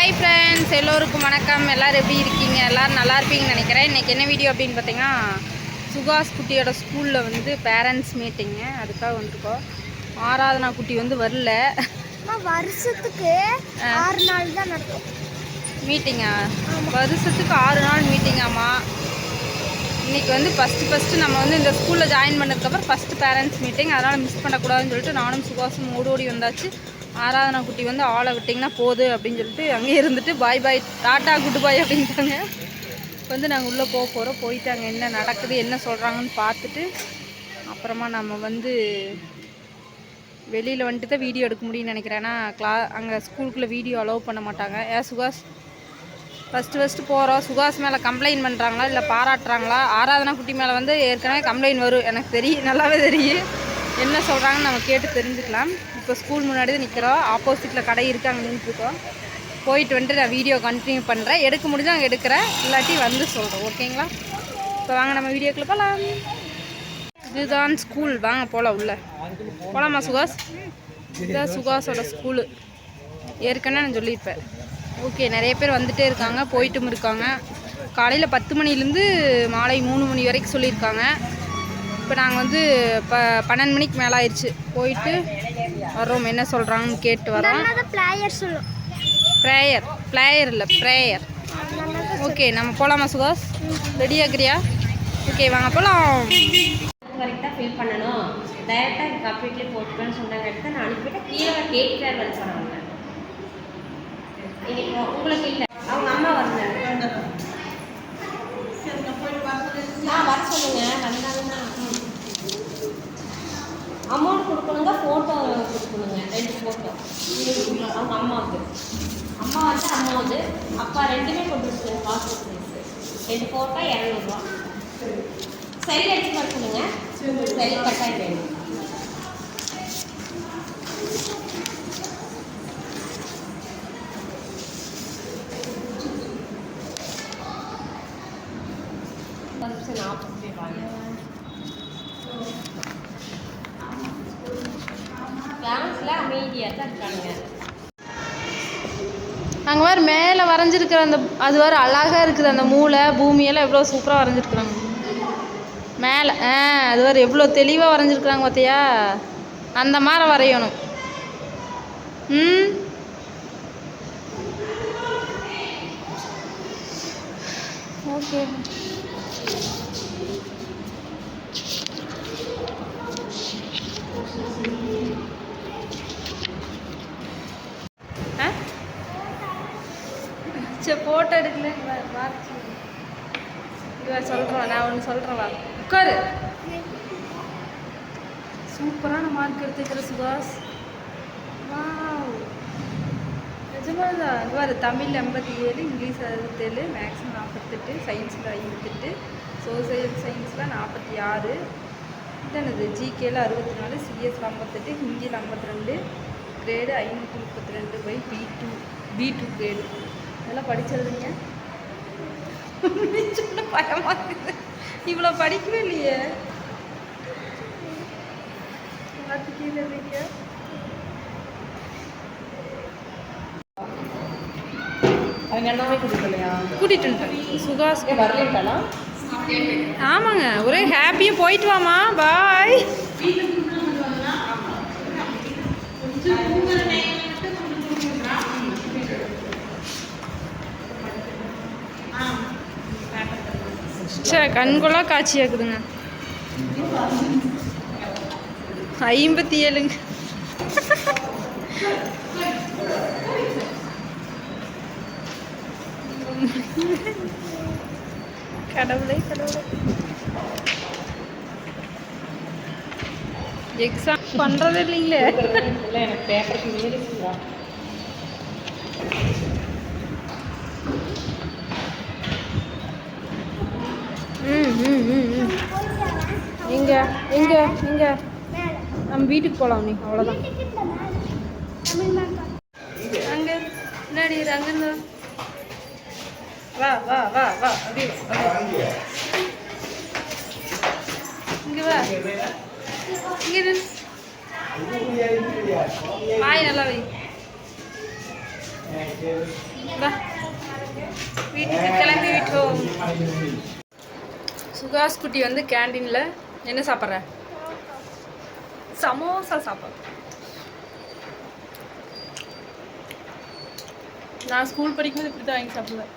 Hi friends, எல்லோருக்கும் வணக்கம். எல்லோரும் எப்படி இருக்கீங்க? எல்லோரும் நல்லா இருப்பீங்கன்னு நினைக்கிறேன். இன்றைக்கி என்ன வீடியோ அப்படின்னு பார்த்தீங்கன்னா, சுகாஸ் குட்டியோட ஸ்கூலில் வந்து பேரண்ட்ஸ் மீட்டிங்கு, அதுக்காக வந்துருக்கோம். ஆராதனா குட்டி வந்து வரல. வருஷத்துக்கு 6 நாள் தான் நடக்கும் மீட்டிங்கா? வருஷத்துக்கு 6 நாள் மீட்டிங்காமா. இன்றைக்கி வந்து ஃபஸ்ட்டு நம்ம வந்து இந்த ஸ்கூலில் ஜாயின் பண்ணதுக்கப்புறம் ஃபஸ்ட்டு பேரண்ட்ஸ் மீட்டிங், அதனால் மிஸ் பண்ணக்கூடாதுன்னு சொல்லிட்டு நானும் சுகாசும் ஓடி வந்தாச்சு. ஆராதனா குட்டி வந்து ஆளை விட்டிங்கன்னா போகுது அப்படின்னு சொல்லிட்டு அங்கேயே இருந்துட்டு பாய் பாய் டாட்டா குட் பாய் அப்படின்ட்டாங்க. வந்து நாங்கள் உள்ளே போகிறோம். போயிட்டு அங்கே என்ன நடக்குது என்ன சொல்கிறாங்கன்னு பார்த்துட்டு அப்புறமா நம்ம வந்து வெளியில் வந்துட்டு தான் வீடியோ எடுக்க முடியும்னு நினைக்கிறேன். ஏன்னா அங்கே ஸ்கூலுக்குள்ளே வீடியோ அலோவ் பண்ண மாட்டாங்க. சுகாஸ் ஃபஸ்ட்டு போகிறோம். சுகாஸ் மேலே கம்ப்ளைண்ட் பண்ணுறாங்களா இல்லை பாராட்டுறாங்களா? ஆராதனா குட்டி மேலே வந்து ஏற்கனவே கம்ப்ளைண்ட் வரும், எனக்கு தெரியும், நல்லாவே தெரியும். என்ன சொல்கிறாங்கன்னு நம்ம கேட்டு தெரிஞ்சுக்கலாம். இப்போ ஸ்கூல் முன்னாடி தான் நிற்கிறோம். ஆப்போசிட்டில் கடை இருக்குது, அங்கே நின்றுருக்கோம். போயிட்டு வந்துட்டு நான் வீடியோ கண்டினியூ பண்ணுறேன். எடுக்க முடிஞ்சால் அங்கே எடுக்கிறேன், இல்லாட்டி வந்து சொல்கிறேன். ஓகேங்களா? இப்போ வாங்க நம்ம வீடியோக்குள்ளே போகலாம். இதுதான் ஸ்கூல், வாங்க போகலாம். உள்ளே போகலாமா சுகாஸ்? இதுதான் சுகாஸோட ஸ்கூலு. ஏற்கனவே நான் சொல்லியிருப்பேன். ஓகே, நிறைய பேர் வந்துகிட்டே இருக்காங்க, போயிட்டும் இருக்காங்க. காலையில் 10 மணிலேருந்து மாலை 3 மணி வரைக்கும் சொல்லியிருக்காங்க. இப்போ நாங்கள் வந்து 12 மணிக்கு மேலே ஆயிடுச்சு. போயிட்டு வரோம், என்ன சொல்கிறாங்கன்னு கேட்டு வரோம். ப்ரேயர் இல்லை ப்ரேயர். ஓகே, நம்ம போகலாமா சுகாஸ்? ரெடி ஆகிறியா? ஓகே, வாங்க போகலாம். கரெக்டாக ஃபில் பண்ணணும், டைரெக்டாக கம்ப்ளீட்லி போட்டுக்கணும்னு சொன்னாங்க. எடுத்து நான் அனுப்பிவிட்டு கீழே கேட்குறாரு வந்து சொன்னாங்க. இன்னைக்கு உங்களுக்கு இல்லை, அவங்க அம்மா வந்தாங்க. வர சொல்லுங்க. வந்தாங்கன்னா அமௌண்ட் கொடுக்கணுங்க, ஃபோட்டோ கொடுக்கணுங்க. 2 ஃபோட்டோ அவங்க அம்மாவுக்கு. அம்மா வந்து அப்பா 2மே கொடுத்துருக்குங்க. பாஸ்போர்ட் சைஸ் 2 ஃபோட்டோ 200 ரூபா. சரி அடிச்சு வர சொல்லுங்க. சரி கட்டாயம் வேணும். அங்கே வேறு மேலே வரைஞ்சிருக்கிற அந்த அது வேறு அழகாக இருக்குது. அந்த மூளை பூமியெல்லாம் எவ்வளோ சூப்பராக வரைஞ்சிருக்குறாங்க மேலே. அது வேறு எவ்வளோ தெளிவாக வரைஞ்சிருக்குறாங்க பார்த்தியா? அந்த மாதிரி வரையணும். ஓகே, சரி ஃபோட்டோ எடுக்கல. சொல்கிறேன், நான் ஒன்று சொல்கிறேன். வா உட்காரு. சூப்பரான மார்க் எடுத்துக்கிற சுகாஸ். வாவ், நிஜமாக தான். இது வேறு தமிழ் 87, இங்கிலீஷ் 67, மேக்ஸ் 48, சயின்ஸில் 58, சோசியல் சயின்ஸில் 46, இது ஜிகேல 64, சிஎஸ் 58, ஹிந்தியில் 52, கிரேடு 532/B2 கிரேடு. இதெல்லாம் படிச்சிருந்தீங்க. சொன்ன பயமாக இருக்குது, இவ்வளோ படிக்கவே இல்லையே. பார்த்து கீழே இருக்கீங்க. அவங்க எல்லாமே கூட்டிட்டு கூட்டிகிட்டு சுகாஸ் வரலாம். ஆமாங்க, ஒரே ஹாப்பியாக போயிட்டு வாமா. பாய். சரி, கண்கொள்ளா காட்சியாக்குதுங்க. 57ங்க. கடவுளே கடவுளே, எக்ஸாம் பண்ணுறது இல்லைங்களே. எனக்கு பேப்பருக்கு மீறிங்களா? எங்க எங்க எங்க நம்ம வீட்டுக்கு போகலாம். நீ அவ்வளோதான். அங்கே முன்னாடி அங்கேருந்து வா வா வா வா. அப்படி இங்கே வா. இங்கே வாய் நல்லா வை. வீட்டுக்கு கிளம்பி விட்டோம். சுகாஸ் குட்டி வந்து கேண்டீனில் என்ன சாப்பிட்ற? சமோசா சாப்பிட்ற. நான் ஸ்கூல் படிக்கும்போது இப்படி தான் வாங்கி சாப்பிடுவேன்.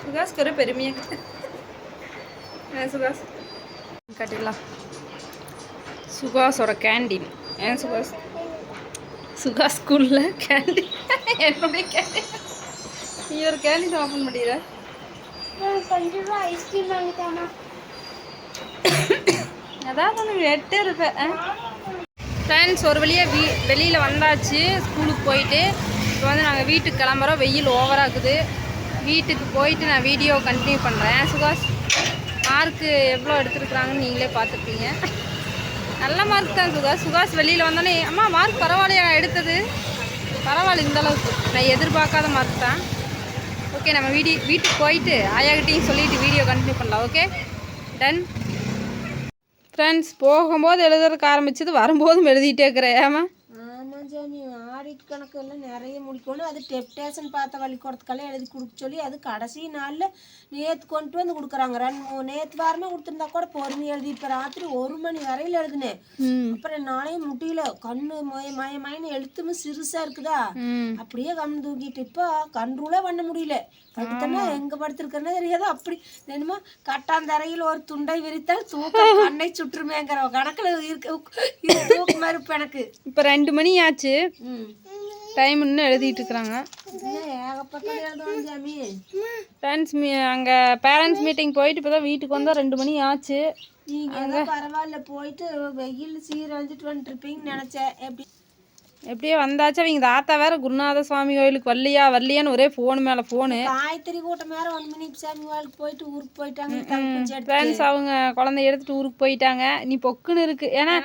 சுகாஸ்க்கு ஒரு பெருமையாக சுகாஸ் காட்டிடலாம். சுகாஸோட கேண்டீன். ஏன் சுகாஸ் சுகாஸ் ஸ்கூலில் கேண்டீன் என்னுடைய கேண்டீன். நீ ஒரு கேண்டீன் ஓப்பன் பண்ணிடுற. கொஞ்சம் ஐஸ்கிரீம் வாங்கிட்டானா? அதான் நான் எட்டே இருப்பேன். ஃப்ரெண்ட்ஸ் ஒரு வழியாக வெளியில் வந்தாச்சு ஸ்கூலுக்கு போயிட்டு. இப்போ வந்து நாங்கள் வீட்டுக்கு கிளம்புறோம். வெயில் ஓவராக இருக்குது. வீட்டுக்கு போயிட்டு நான் வீடியோ கண்டினியூ பண்ணுறேன். சுகாஸ் மார்க்கு எவ்வளோ எடுத்துருக்குறாங்கன்னு நீங்களே பார்த்துருப்பீங்க. நல்ல மார்க் தான் சுகாஸ். சுகாஸ் வெளியில் வந்தோடனே அம்மா மார்க் பரவாயில்லையா நான் எடுத்தது? பரவாயில்ல, இந்த அளவுக்கு நான் எதிர்பார்க்காத மார்க் தான். ஓகே, நம்ம வீட்டுக்கு போயிட்டு ஆயாக்கிட்டையும் சொல்லிவிட்டு வீடியோ கண்டினியூ பண்ணலாம். Okay, done. ஃப்ரெண்ட்ஸ் போகும்போது எழுதுறதுக்கு ஆரம்பிச்சது, வரும்போதும் எழுதிட்டே இருக்கிறேன். ஏமா? ஆமாம் சாமி, ஆடிட் கணக்கு எல்லாம் நிறைய முடிக்கணும். அது டெப்டேஷன் பார்த்த வழிக்கூடத்துக்கெல்லாம் எழுதி கொடுக்க சொல்லி அது கடைசி நாளில் நேற்று கொண்டு வந்து கொடுக்குறாங்க. நேற்று வாரமே கொடுத்துருந்தா கூட பொறுமையாக எழுதி. இப்போ ராத்திரி 1 மணி வரையில் எழுதுனேன். அப்புறம் நாளையும் முடியல. கண்ணு மயன்னு எழுத்துமே சிறுசாக இருக்குதா, அப்படியே கண் தூக்கிட்டு இப்போ கண்ட்ரோலே பண்ண முடியல. படுத்தனா எங்கே படுத்துருக்கேன்னா தெரியாது. அப்படி என்னமோ கட்டாந்தரையில் ஒரு துண்டை விரித்தால் தூக்கம் கண்ணை சுற்றுமேங்கிற கணக்கில் தூக்கமாக இருப்பேன் எனக்கு. இப்போ 2 மணி ஆச்சு. டைம் இன்னும் எழுதிட்டு இருக்கிறாங்க. ஏகப்பட்டது எழுதுவாங்க சாமி. ஃப்ரெண்ட்ஸ் அங்கே பேரண்ட்ஸ் மீட்டிங் போயிட்டு இப்போ தான் வீட்டுக்கு வந்தால் 2 மணி ஆச்சு. நீங்கள் பரவாயில்ல, போயிட்டு வெயில் சீரழிஞ்சிட்டு வந்துருப்பீங்கன்னு நினச்சேன். எப்படியே வந்தாச்சு. அவங்க தாத்தா வேற குருநாத சுவாமி கோயிலுக்கு வரலையான்னு ஒரே ஃபோனு மேலே ஃபோனு. காய்கறி கூட்டம் மேலே 1 மணி சாமி கோயிலுக்கு போயிட்டு ஊருக்கு போயிட்டாங்க. ஃப்ரெண்ட்ஸ் அவங்க குழந்தைய எடுத்துட்டு ஊருக்கு போயிட்டாங்க. நீ பொக்குன்னு இருக்கு. ஏன்னா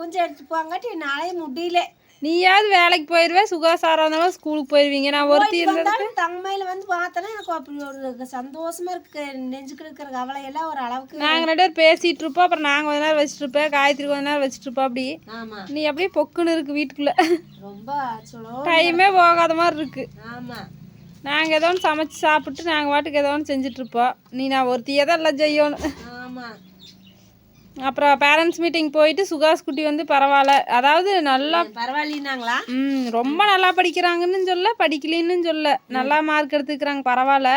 கொஞ்சம் எடுத்துட்டு போங்காட்டி நாளையே முடியல. நீயாவது வேலைக்கு போயிடுவேன், சுகாசாரம் இருந்தாலும் ஸ்கூலுக்கு போயிடுவீங்க. நான் ஒருத்தி இருந்தாலும் தங்கமையில வந்து பார்த்தேன்னா எனக்கு அப்படி ஒரு சந்தோஷமா இருக்கு. நெஞ்சுக்கு இருக்கிற கவலையெல்லாம் ஒரு அளவுக்கு. நாங்கள் 2 பேர் பேசிட்டு இருப்போம். அப்புறம் நாங்கள் கொஞ்ச நேரம் வச்சுட்டு இருப்பேன், காயத்ரி கொஞ்ச நேரம் வச்சுட்டு இருப்போம். அப்படி நீ அப்படியே பொக்குன்னு இருக்கு வீட்டுக்குள்ள. ரொம்ப டைமே போகாத மாதிரி இருக்கு. ஆமா, நாங்கள் ஏதோ ஒன்று சமைச்சு சாப்பிட்டு நாங்கள் வாட்டுக்கு ஏதோ ஒன்று செஞ்சுட்டு இருப்போம். நீ நான் ஒருத்தியே தான் எல்லாம் செய்யணும். ஆமா. அப்புறம் பேரண்ட்ஸ் மீட்டிங் போயிட்டு சுகாஸ் குட்டி வந்து பரவாயில்ல, அதாவது நல்லா பரவாயில்லைனாங்களா? ரொம்ப நல்லா படிக்கிறாங்கன்னு சொல்ல, படிக்கலன்னு சொல்ல, நல்லா மார்க் எடுத்துக்கிறாங்க, பரவாயில்ல.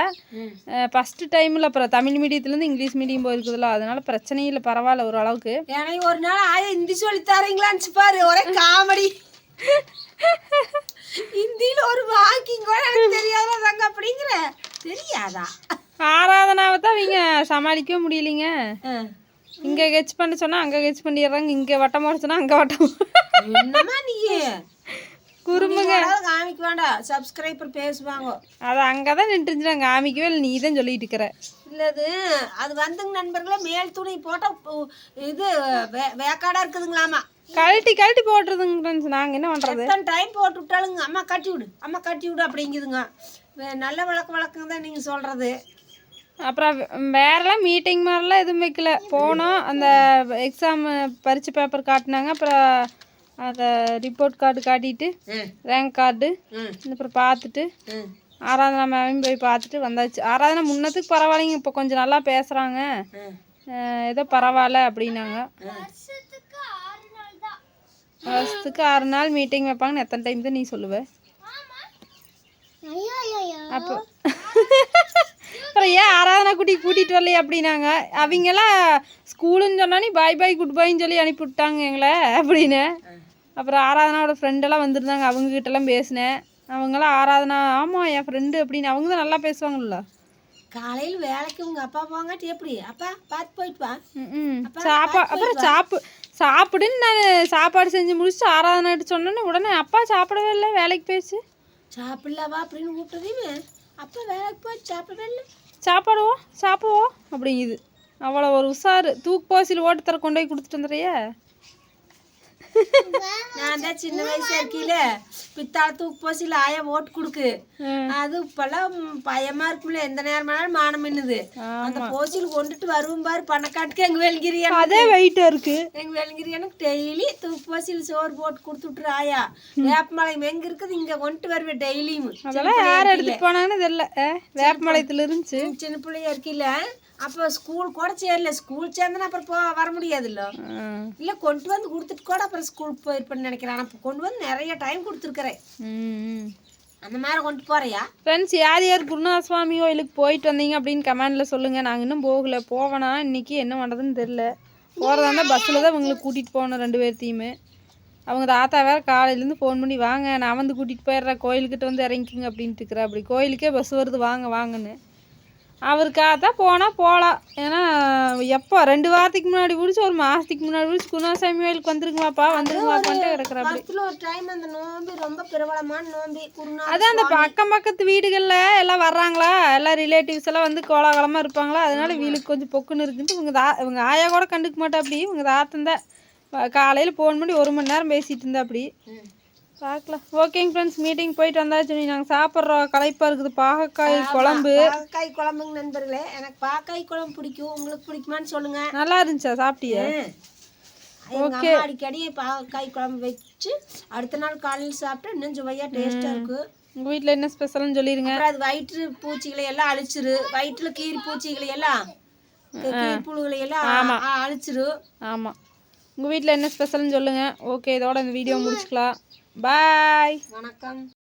ஃபஸ்ட்டு டைமில் அப்புறம் தமிழ் மீடியத்துலேருந்து இங்கிலீஷ் மீடியம் போயிருக்குதுல்ல, அதனால பிரச்சனையும் இல்லை, பரவாயில்ல ஓரளவுக்கு. எனக்கு ஒரு நாள் ஆயா ஹிந்தி சொல்லி தரீங்களான்னு பாரு, ஒரே காமெடி. ஹிந்தியில் ஒரு வாக்கிங் கூட எனக்கு தெரியாதாங்க. அப்படிங்கிற தெரியாதா? ஆராதனாவை தான் அவங்க சமாளிக்கவே முடியலைங்க. இங்கே கெச் பண்ண சொன்னால் அங்கே கெச் பண்ணிடுறாங்க, இங்கே வட்டம் போட சொன்னால் அங்கே வட்டம். என்னம்மா நீ குறும்புங்க காமிக்க வேண்டாம், சப்ஸ்கிரைபர் பேசுவாங்க. அது அங்கே தான் நின்றுச்சு, நான் காமிக்கவே இல்லை, நீ தான் சொல்லிட்டு இருக்கிற. இல்லது அது வந்துங்க நண்பர்களே, மேல் துணி போட்டால் இது வேக்காடாக இருக்குதுங்களாமா. கழட்டி போட்டுருதுங்க ஃப்ரெண்ட்ஸ். நாங்கள் என்ன பண்ணுறது? எத்தனை டைம் போட்டு விட்டாலுங்க அம்மா கட்டி விடு அப்படிங்குதுங்க. நல்ல வழக்கம் தான் நீங்கள் சொல்கிறது. அப்புறம் வேறெல்லாம் மீட்டிங் மாதிரிலாம் எதுவும் வைக்கல. போனோம், அந்த எக்ஸாம் பரீட்சை பேப்பர் காட்டினாங்க. அப்புறம் அதை ரிப்போர்ட் கார்டு காட்டிட்டு ரேங்க் கார்டு அப்புறம் பார்த்துட்டு ஆராதனா மேமையும் போய் பார்த்துட்டு வந்தாச்சு. ஆராதனா முன்னத்துக்கு பரவாயில்லைங்க, இப்போ கொஞ்சம் நல்லா பேசுகிறாங்க, ஏதோ பரவாயில்ல அப்படின்னாங்க. வருஷத்துக்கு 6 நாள் மீட்டிங் வைப்பாங்கன்னு எத்தனை டைம் தான் நீ சொல்லுவ? அப்போ அப்புறம் ஏன் ஆராதனா கூட்டிகிட்டு வரலையே அப்படின்னாங்க. அவங்கெல்லாம் ஸ்கூலுன்னு சொன்னானே பாய் குட் பாய்ன்னு சொல்லி அனுப்பிவிட்டாங்க எங்களை அப்படின்னு. அப்புறம் ஆராதனாவோட ஃப்ரெண்டெல்லாம் வந்திருந்தாங்க, அவங்ககிட்டலாம் பேசினேன். அவங்களாம் ஆராதனா ஆமாம் என் ஃப்ரெண்டு அப்படின்னு. அவங்க தான் நல்லா பேசுவாங்கல்ல. காலையில் வேலைக்கு உங்கள் அப்பா போங்காட்டி எப்படி அப்பா பார்த்து போயிட்டு வா. அப்புறம் சாப்பிடுன்னு நான் சாப்பாடு செஞ்சு முடிச்சுட்டு ஆராதனாட்டு சொன்னோன்னே உடனே அப்பா சாப்பிடவே இல்லை, வேலைக்கு போயிடுச்சு. சாப்பிடலவா அப்படின்னு கூப்பிட்டதையுமே அப்பா வேலைக்கு போய் சாப்பிடவே இல்லை. சாப்பிடுவோம் அப்படிங்குது. அவ்வளோ ஒரு உஷாரு. தூக்கு போசில் ஓட்டு தர கொண்டு போய் கொடுத்துட்டு வந்துடுறிய. நான் தான் சின்ன வயசா இருக்கையில பித்தாள தூக்கு போசில ஆயா ஓட்டு கொடுக்கு. அது இப்பெல்லாம் பயமா இருக்குல்ல, எந்த நேரமானாலும் மானம் மின்னுது. அந்த போசில் கொண்டுட்டு வருவோம் பாரு பணக்காட்டுக்கு. எங்க வெளுங்கிரியா அதே வெயிட்டா இருக்கு. எங்க வெளுங்கிரியானுக்கு டெய்லி தூக்கு போசில் சோறு போட்டு கொடுத்துட்ரு ஆயா. வேப்பமலை எங்க இருக்குது இங்க கொண்டு வருவேன் டெய்லியும். அதெல்லாம் யார் எடுத்துட்டு போனாங்கன்னு தெரியல. வேப்பமலையத்துல இருந்துச்சு சின்ன பிள்ளையா இருக்கையில. அப்போ ஸ்கூல் கூட சேரல. ஸ்கூல் சேர்ந்தனா அப்புறம் வர முடியாதுல்ல. இல்ல கொண்டு வந்து கொடுத்துட்டு கூட அப்புறம் ஸ்கூலுக்கு போயிருப்பேன்னு நினைக்கிறேன். ஆனால் கொண்டு வந்து நிறைய டைம் கொடுத்துருக்குறேன். அந்த மாதிரி கொண்டு போறியா? ஃப்ரெண்ட்ஸ், யார் யார் குருநாத சுவாமி கோயிலுக்கு போயிட்டு வந்தீங்க அப்படின்னு கமெண்ட்ல சொல்லுங்க. நாங்கள் இன்னும் போகல, போவேனா இன்னைக்கு என்ன பண்ணுறதுன்னு தெரில. போகிறதா இருந்தால் பஸ்ஸில் தான் இவங்களுக்கு கூட்டிகிட்டு போகணும் 2 பேர்த்தையுமே. அவங்க தாத்தா வேறு காலையிலேருந்து ஃபோன் பண்ணி வாங்க நான் வந்து கூட்டிகிட்டு போயிடுறேன், கோயிலுக்கிட்ட வந்து இறங்கிக்குங்க அப்படின்ட்டு இருக்கிறேன். அப்படி கோயிலுக்கே பஸ் வருது வாங்க வாங்கன்னு. அவருக்காக தான் போனால் போகலாம். ஏன்னா எப்போ 2 வாரத்துக்கு முன்னாடி பிடிச்சி 1 மாதத்துக்கு முன்னாடி பிடிச்சி குருநாசாமி கோயிலுக்கு வந்துருங்களாப்பா வந்துருங்களாப்பான்ட்டு கிடக்குறேன். ஒரு டைம் அந்த நோம்பி ரொம்ப பிரபலமான நோம்பி குருநாத. அதான் அந்த அக்கம் பக்கத்து வீடுகளில் எல்லாம் வர்றாங்களா, எல்லாம் ரிலேட்டிவ்ஸ் எல்லாம் வந்து கோலாகலமாக இருப்பாங்களா. அதனால வீலுக்கு கொஞ்சம் பொக்குன்னு இருக்குன்ட்டு இவங்க ஆயா கூட கண்டுக்க மாட்டா. அப்படி இவங்க தாத்தந்தான் காலையில் ஃபோன் பண்ணி 1 மணி நேரம் பேசிகிட்டு இருந்தா. அப்படி பார்க்கலாம். ஓகேங்க ஃப்ரெண்ட்ஸ், மீட்டிங் போயிட்டு வந்தாச்சு. நாங்கள் சாப்பிட்றோம், களைப்பாக இருக்குது. பாகக்காய் குழம்பு. பாகக்காய் குழம்புங்க நண்பர்களே. எனக்கு பாகக்காய் குழம்பு பிடிக்கும். உங்களுக்கு பிடிக்குமான்னு சொல்லுங்க. நல்லா இருந்துச்சா? சாப்பிட்டியா? ஓகே. அடிக்கடி பாகக்காய் குழம்பு வச்சு அடுத்த நாள் காலையில் சாப்பிட்டா இன்னும் சுவையாக டேஸ்ட்டாக இருக்கு. உங்கள் வீட்டில் என்ன ஸ்பெஷல்னு சொல்லிடுங்க. அது வயிற்று பூச்சிகளை எல்லாம் அழிச்சிரு. வயிற்றுல கீரி பூச்சிகளை எல்லாம் புழுகளை எல்லாம் அழிச்சிரு. ஆமாம். உங்கள் வீட்டில் என்ன ஸ்பெஷல்னு சொல்லுங்கள். ஓகே, இதோட இந்த வீடியோ முடிச்சுக்கலாம். பாய். வணக்கம்.